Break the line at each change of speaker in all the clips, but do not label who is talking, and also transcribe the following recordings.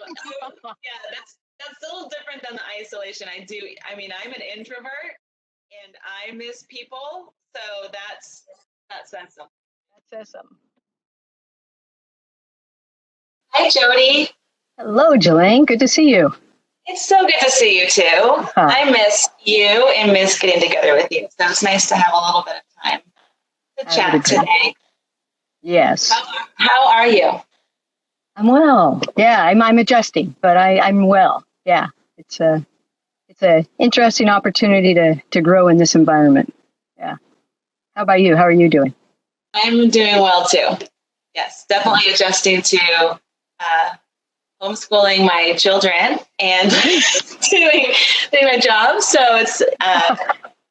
Yeah, that's a little different than the isolation. I mean, I'm an introvert and I miss people, so that says something.
That says something.
Hi, Jody.
Hello, Jillayne. Good to see you.
It's so good to see you too. I miss you and miss getting together with you. So it's nice to have a little bit of time to chat today.
Yes.
How are you?
I'm well. Yeah, I'm adjusting, but I'm well. Yeah, it's a interesting opportunity to grow in this environment. Yeah. How about you? How are you doing?
I'm doing well too. Yes, definitely adjusting to homeschooling my children and doing my job. So it's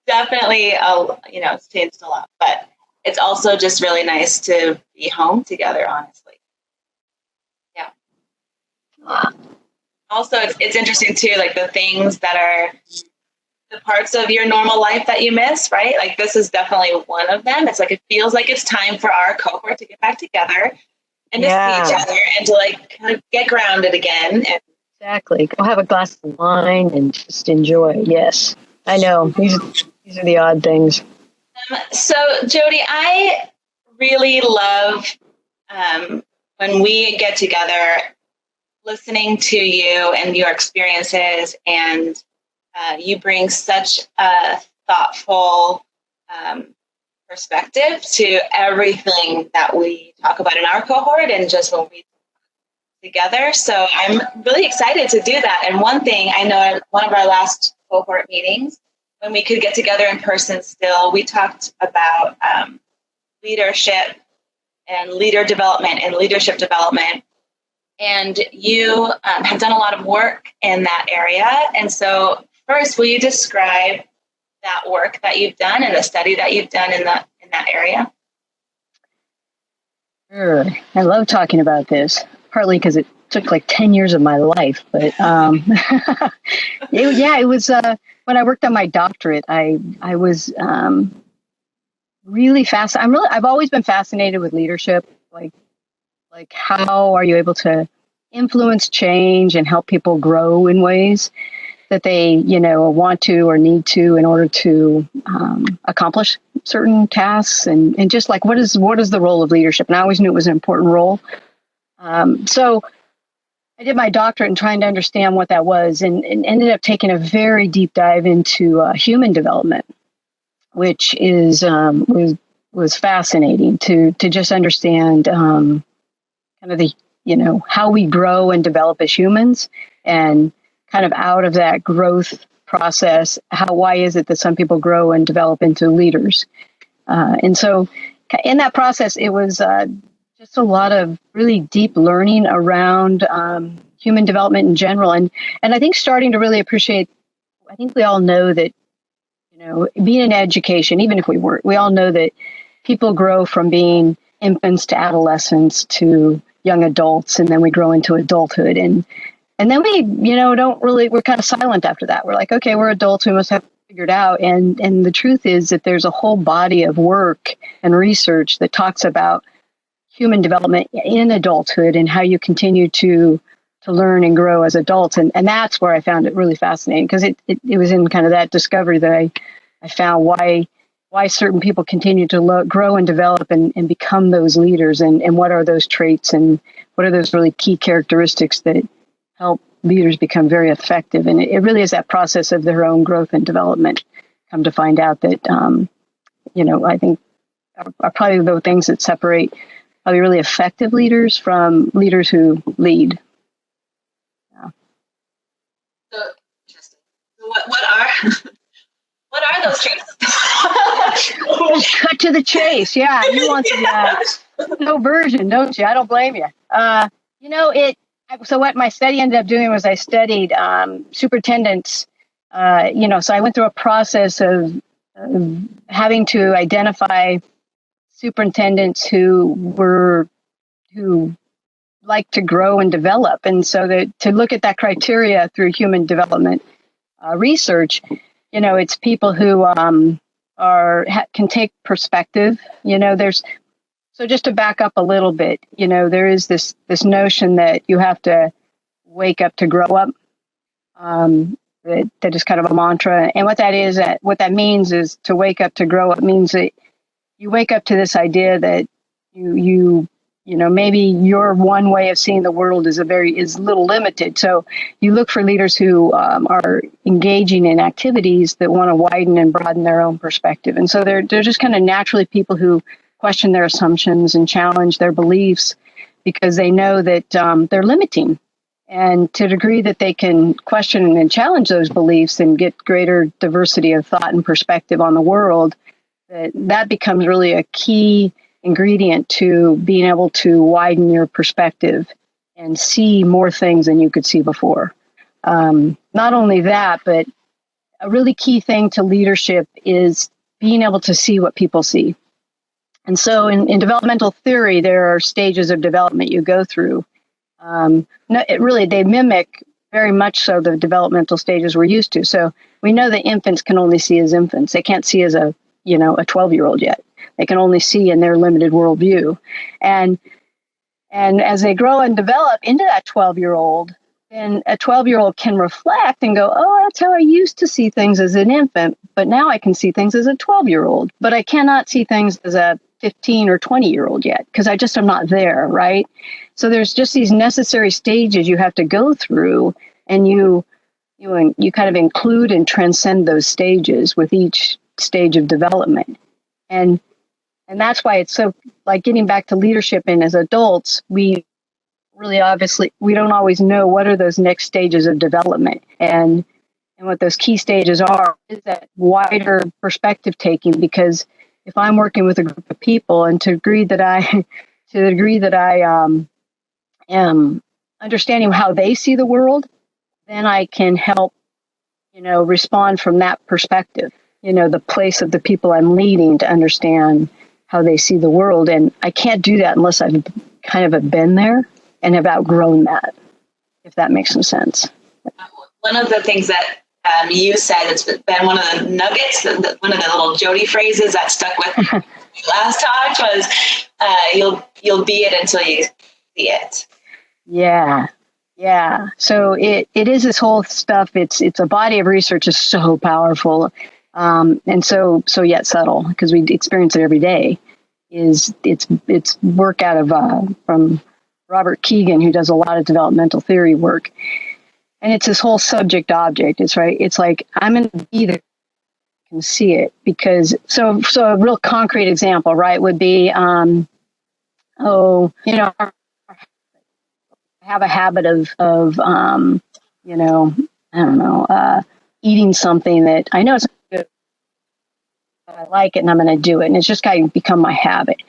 definitely it's changed a lot, but it's also just really nice to be home together. Honestly, yeah. Also, it's interesting too, like the things that are the parts of your normal life that you miss, right? Like this is definitely one of them. It's like it feels like it's time for our cohort to get back together and to see each other and to like kind of get grounded again.
Exactly. Go have a glass of wine and just enjoy. Yes, I know. These are the odd things.
So, Jody, I really love when we get together, listening to you and your experiences, and you bring such a thoughtful perspective to everything that we talk about in our cohort and just when we together. So I'm really excited to do that. And one thing I know at one of our last cohort meetings, when we could get together in person still, we talked about leadership and leader development and leadership development. And you have done a lot of work in that area. And so first, will you describe that work that you've done and the study that you've done in that area?
Sure. I love talking about this, partly because it took like 10 years of my life. But it was when I worked on my doctorate, I was really I've always been fascinated with leadership, like how are you able to influence change and help people grow in ways that they, want to or need to in order to accomplish certain tasks, and just like what is the role of leadership? And I always knew it was an important role. So I did my doctorate in trying to understand what that was, and ended up taking a very deep dive into human development, which is was fascinating to just understand kind of the how we grow and develop as humans, and kind of out of that growth process, why is it that some people grow and develop into leaders? And so in that process, it was just a lot of really deep learning around human development in general. And I think starting to really appreciate, I think we all know that, being in education, even if we weren't, we all know that people grow from being infants to adolescents to young adults, and then we grow into adulthood. And then we, we're kind of silent after that. We're like, okay, we're adults, we must have it figured out. And the truth is that there's a whole body of work and research that talks about human development in adulthood and how you continue to learn and grow as adults. And that's where I found it really fascinating, because it was in kind of that discovery that I found why certain people continue to grow and develop and become those leaders, and what are those traits, and what are those really key characteristics that help leaders become very effective. And it really is that process of their own growth and development. Come to find out that, I think are probably the things that separate probably really effective leaders from leaders who lead. Yeah.
So interesting. So what are those traits?
Cut to the chase. Yeah, you want no version, don't you? I don't blame you. So what my study ended up doing was I studied superintendents. So I went through a process of having to identify superintendents who like to grow and develop, and so to look at that criteria through human development research, it's people who can take perspective. So just to back up a little bit, there is this notion that you have to wake up to grow up. That is kind of a mantra. And what that means is to wake up to grow up means that you wake up to this idea that you know, maybe your one way of seeing the world is a little limited. So you look for leaders who are engaging in activities that want to widen and broaden their own perspective. And so they're just kind of naturally people who question their assumptions and challenge their beliefs because they know that they're limiting. And to the degree that they can question and challenge those beliefs and get greater diversity of thought and perspective on the world, that becomes really a key ingredient to being able to widen your perspective and see more things than you could see before. Not only that, but a really key thing to leadership is being able to see what people see. And so in developmental theory, there are stages of development you go through. They mimic very much so the developmental stages we're used to. So we know that infants can only see as infants. They can't see as a 12-year-old yet. They can only see in their limited worldview. And as they grow and develop into that 12-year-old, then a 12-year-old can reflect and go, oh, that's how I used to see things as an infant, but now I can see things as a 12-year-old. But I cannot see things as a 15 or 20-year-old yet because I just am not there, right? So there's just these necessary stages you have to go through, and you kind of include and transcend those stages with each stage of development. And that's why it's so, like, getting back to leadership, and as adults, we don't always know what are those next stages of development. And what those key stages are is that wider perspective taking, because if I'm working with a group of people, and to the degree that I am understanding how they see the world, then I can help, respond from that perspective, the place of the people I'm leading to understand how they see the world. And I can't do that unless I've kind of been there and have outgrown that, if that makes some sense.
One of the things that you said, it's been one of the nuggets, one of the little Jody phrases that stuck with me last talk was, you'll be it until you see it.
Yeah. So it is this whole stuff. It's a body of research is so powerful. And so yet subtle, because we experience it every day. It's work out of from Robert Keegan, who does a lot of developmental theory work, and it's this whole subject object. It's right. It's like I'm going to be there, can see it, because so a real concrete example, right, would be I have a habit of eating something that I know it's good, but I like it and I'm going to do it. And it's just kind of become my habit.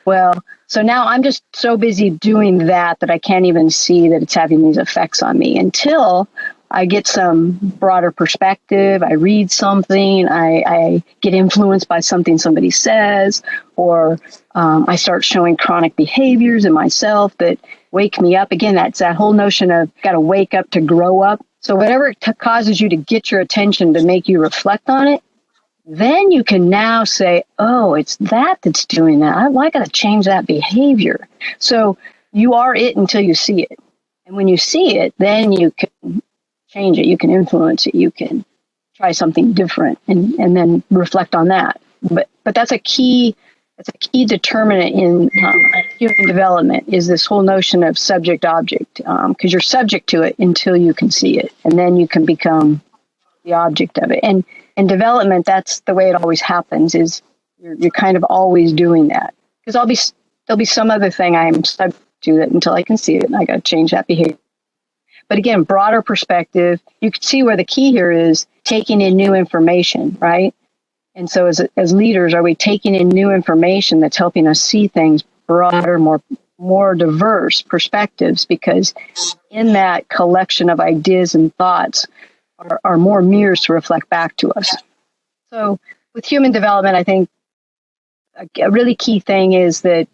Well, so now I'm just so busy doing that I can't even see that it's having these effects on me until I get some broader perspective. I read something, I get influenced by something somebody says, or I start showing chronic behaviors in myself that wake me up. Again, that's that whole notion of got to wake up to grow up. So whatever causes you to get your attention to make you reflect on it, then you can now say, oh, it's that's doing that. I got to change that behavior. So you are it until you see it. And when you see it, then you can change it. You can influence it. You can try something different and then reflect on that. But that's a key determinant in human development, is this whole notion of subject object, because you're subject to it until you can see it, and then you can become the object of it. And in development, that's the way it always happens, is you're kind of always doing that, because there'll be some other thing I'm subject to that until I can see it, and I got to change that behavior. But again, broader perspective, you can see where the key here is taking in new information, right? And so as leaders, are we taking in new information that's helping us see things broader, more diverse perspectives? Because in that collection of ideas and thoughts are more mirrors to reflect back to us. So with human development, I think a really key thing is that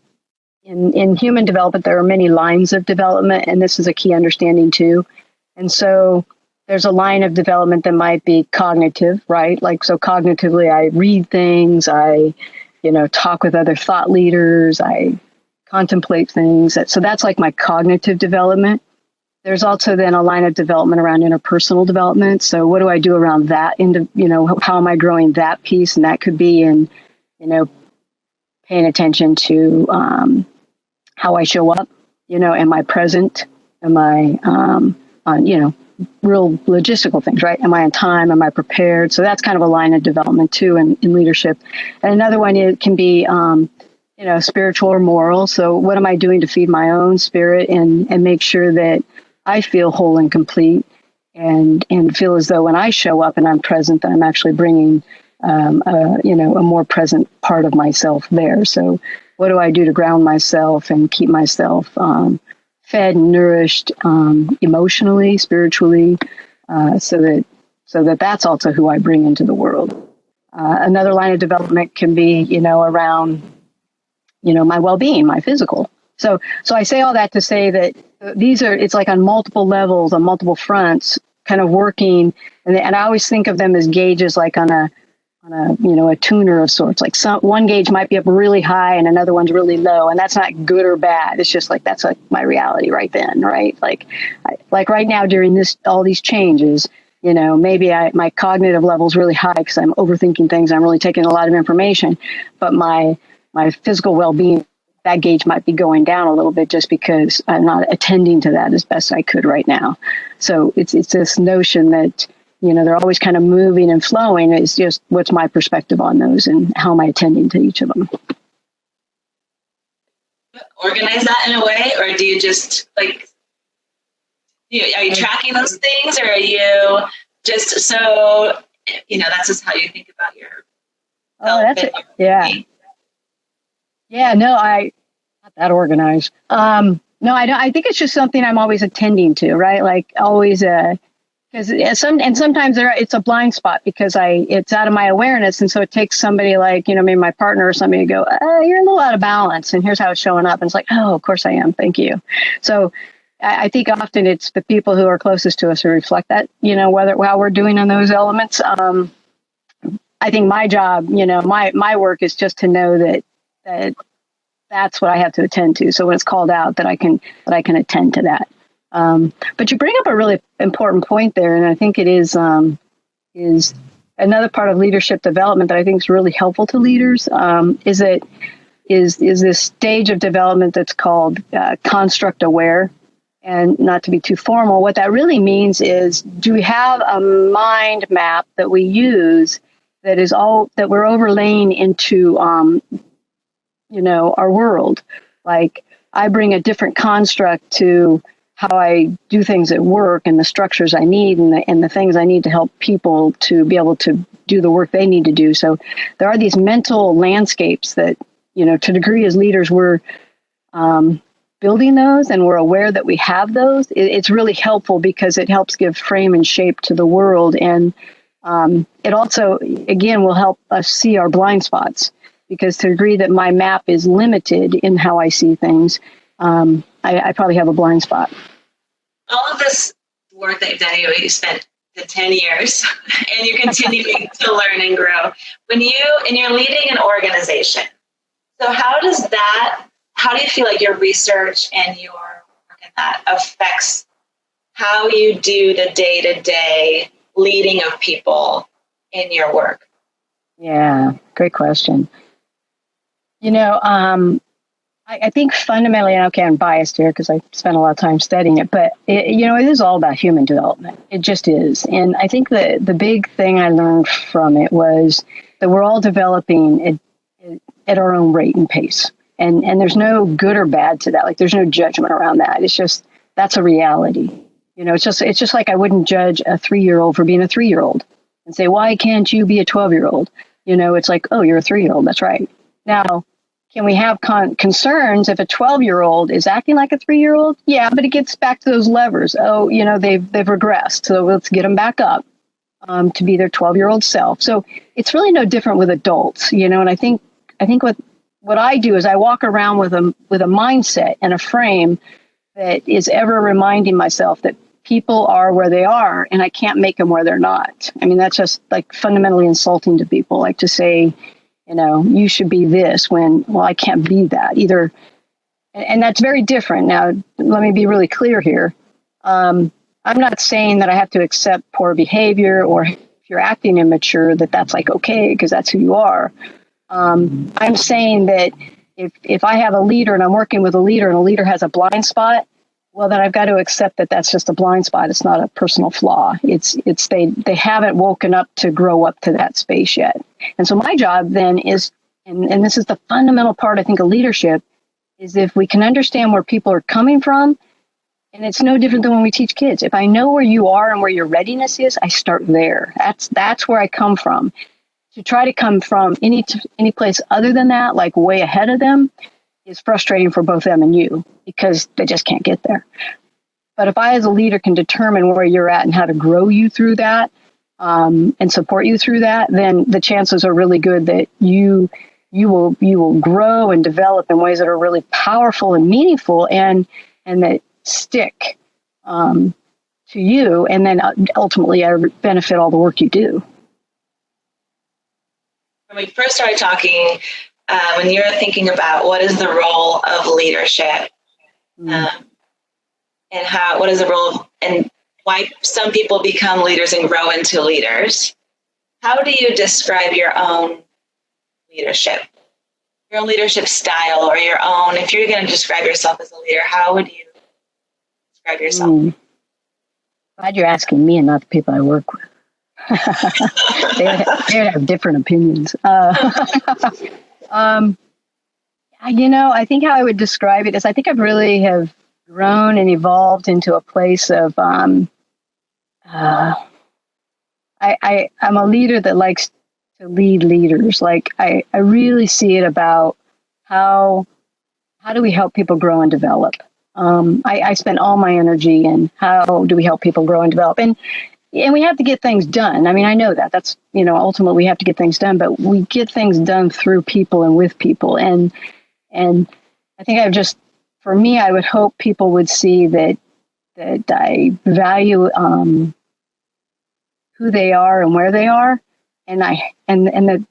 in human development, there are many lines of development, and this is a key understanding too. And so there's a line of development that might be cognitive, right? Like, so cognitively, I read things, I, talk with other thought leaders, I contemplate things. So that's like my cognitive development. there's also then a line of development around interpersonal development. So what do I do around that? How am I growing that piece? And that could be in, paying attention to how I show up. Am I present? Am I on, real logistical things, right? Am I on time? Am I prepared? So that's kind of a line of development too in leadership. And another one, it can be, spiritual or moral. So what am I doing to feed my own spirit and make sure that I feel whole and complete and feel as though when I show up and I'm present, that I'm actually bringing, a more present part of myself there. So what do I do to ground myself and keep myself fed and nourished emotionally, spiritually, so that that's also who I bring into the world. Another line of development can be, around, my well-being, my physical. So I say all that to say that it's like on multiple levels, on multiple fronts, kind of working. And I always think of them as gauges, like on a tuner of sorts. Like one gauge might be up really high and another one's really low, and that's not good or bad. It's just like that's like my reality right then, right? Like right now during all these changes, maybe my cognitive level is really high because I'm overthinking things. I'm really taking a lot of information, but my physical well-being, that gauge might be going down a little bit just because I'm not attending to that as best I could right now. So it's this notion that, they're always kind of moving and flowing. It's just what's my perspective on those and how am I attending to each of them.
Organize that in a way, or do you just are you tracking those things, or are you just so, that's just how you think about your
that's it. Yeah. Yeah, no, I'm not that organized. No, I don't. I think it's just something I'm always attending to, right? Like always, because sometimes it's a blind spot because it's out of my awareness, and so it takes somebody like maybe my partner or somebody to go, you're a little out of balance, and here's how it's showing up, and it's like, oh, of course I am, thank you. So I think often it's the people who are closest to us who reflect that, how we're doing on those elements. I think my job, my work is just to know that that's what I have to attend to. So when it's called out, that I can attend to that. But you bring up a really important point there, and I think it is another part of leadership development that I think is really helpful to leaders. Is this stage of development that's called construct aware, and not to be too formal. What that really means is, do we have a mind map that we use that is all that we're overlaying into our world? Like I bring a different construct to how I do things at work and the structures I need and the things I need to help people to be able to do the work they need to do. So there are these mental landscapes that, to a degree as leaders, we're building those and we're aware that we have those. It's really helpful because it helps give frame and shape to the world. And it also, again, will help us see our blind spots, because to the degree that my map is limited in how I see things, I probably have a blind spot.
All of this work that you've done, you spent the 10 years and you're continuing to learn and grow. When you're leading an organization, so how do you feel like your research and your work in that affects how you do the day-to-day leading of people in your work?
Yeah, great question. I think fundamentally, and okay, I'm biased here because I spent a lot of time studying it, but it is all about human development. It just is. And I think the big thing I learned from it was that we're all developing at our own rate and pace. And there's no good or bad to that. Like there's no judgment around that. It's just, that's a reality. It's just like I wouldn't judge a 3-year-old for being a 3-year-old and say, why can't you be a 12-year-old? It's like, oh, you're a 3-year-old. That's right. Now, can we have concerns if a 12-year-old is acting like a 3-year-old? Yeah, but it gets back to those levers. Oh, they've regressed. So let's get them back up to be their 12-year-old self. So it's really no different with adults, and I think what I do is I walk around with a mindset and a frame that is ever reminding myself that people are where they are and I can't make them where they're not. I mean, that's just like fundamentally insulting to people, like to say, you should be this when, well, I can't be that either. And that's very different. Now, let me be really clear here. I'm not saying that I have to accept poor behavior, or if you're acting immature, that's like okay, because that's who you are. I'm saying that if I have a leader and I'm working with a leader and a leader has a blind spot, well, then I've got to accept that that's just a blind spot. It's not a personal flaw. It's they haven't woken up to grow up to that space yet. And so my job then is, and this is the fundamental part, I think, of leadership, is if we can understand where people are coming from. And it's no different than when we teach kids. If I know where you are and where your readiness is, I start there. That's where I come from. To try to come from any place other than that, like way ahead of them, is frustrating for both them and you, because they just can't get there. But if I, as a leader, can determine where you're at and how to grow you through that, and support you through that, then the chances are really good that you will grow and develop in ways that are really powerful and meaningful, and that stick to you, and then ultimately benefit all the work you do.
When we first started talking, when you were thinking about what is the role of leadership, and what is the role and why some people become leaders and grow into leaders, how do you describe your own leadership style, or your own, if you're going to describe yourself as a leader, how would you describe yourself?
Glad you're asking me and not the people I work with. they have different opinions. I think how I would describe it is, I think I've really have grown and evolved into a place of, I'm a leader that likes to lead leaders. Like I really see it about how do we help people grow and develop? I spend all my energy in how do we help people grow and develop, and we have to get things done. I mean, I know that that's, ultimately we have to get things done, but we get things done through people and with people. And I think for me, I would hope people would see that I value who they are and where they are. And that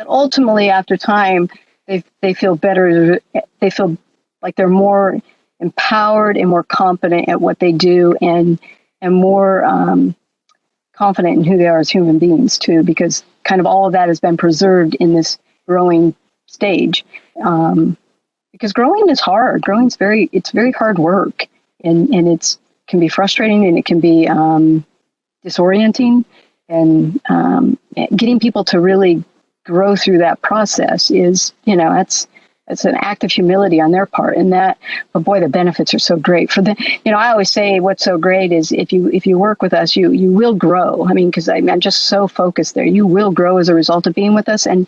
ultimately after time, they feel better. They feel like they're more empowered and more competent at what they do, and more confident in who they are as human beings too, because kind of all of that has been preserved in this growing stage. Because growing is hard. It's very hard work, and it can be frustrating, and it can be disorienting, and getting people to really grow through that process is, it's an act of humility on their part, but boy, the benefits are so great for them. I always say what's so great is if you work with us, you will grow. I mean, because I'm just so focused there. You will grow as a result of being with us, and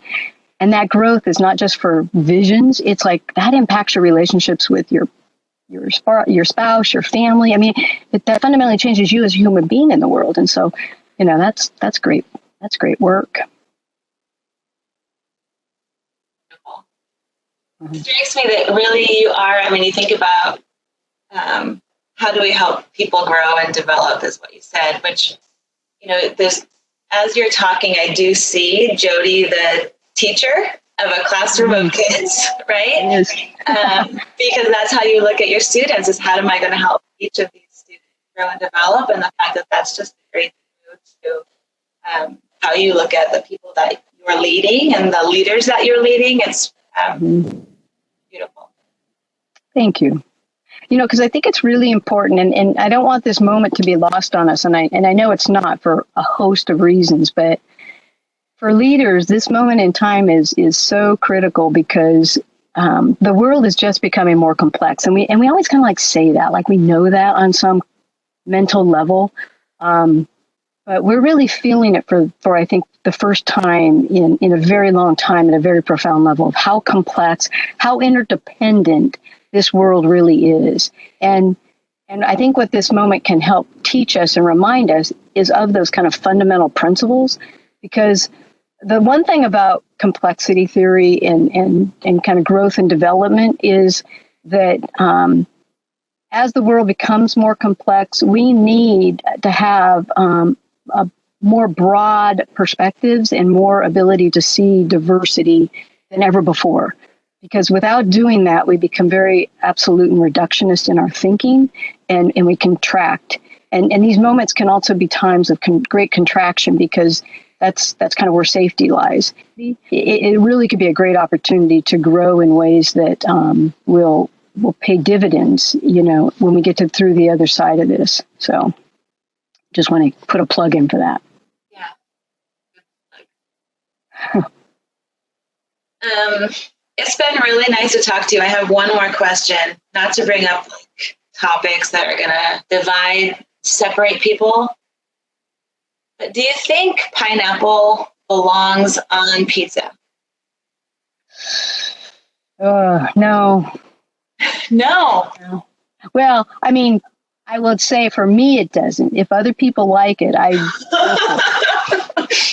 that growth is not just for visions. It's like that impacts your relationships with your spouse, your family. I mean, that fundamentally changes you as a human being in the world, and so that's great. That's great work.
It strikes me that really you are, you think about how do we help people grow and develop is what you said, which, as you're talking, I do see Jody, the teacher of a classroom of kids, right?
Yes.
Because that's how you look at your students, is how am I going to help each of these students grow and develop? And the fact that that's just a great to how you look at the people that you're leading and the leaders that you're leading. It's beautiful.
Thank you. Because I think it's really important, and I don't want this moment to be lost on us, and I know it's not for a host of reasons, but for leaders, this moment in time is so critical, because the world is just becoming more complex, and we always kind of like say that, like we know that on some mental level, but we're really feeling it for I think the first time in a very long time, at a very profound level, of how complex, how interdependent this world really is. And I think what this moment can help teach us and remind us is of those kind of fundamental principles, because the one thing about complexity theory and kind of growth and development is that as the world becomes more complex, we need to have a more broad perspectives and more ability to see diversity than ever before. Because without doing that, we become very absolute and reductionist in our thinking, and we contract. And these moments can also be times of great contraction, because that's kind of where safety lies. It really could be a great opportunity to grow in ways that will pay dividends, when we get through the other side of this. So just want to put a plug in for that.
Yeah. It's been really nice to talk to you. I have one more question, not to bring up topics that are going to separate people. But do you think pineapple belongs on pizza?
No.
No.
Well, I mean, I would say for me it doesn't. If other people like it, I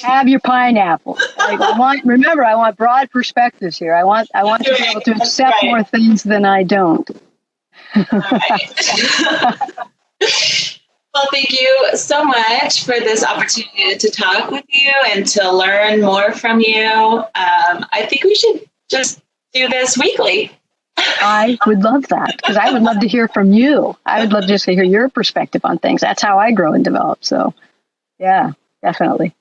have your pineapple. I want broad perspectives here. I want to be able to accept more things than I don't.
All right. Well, thank you so much for this opportunity to talk with you and to learn more from you. I think we should just do this weekly.
I would love that, because I would love to hear from you. I would love just to hear your perspective on things. That's how I grow and develop. So, yeah, definitely.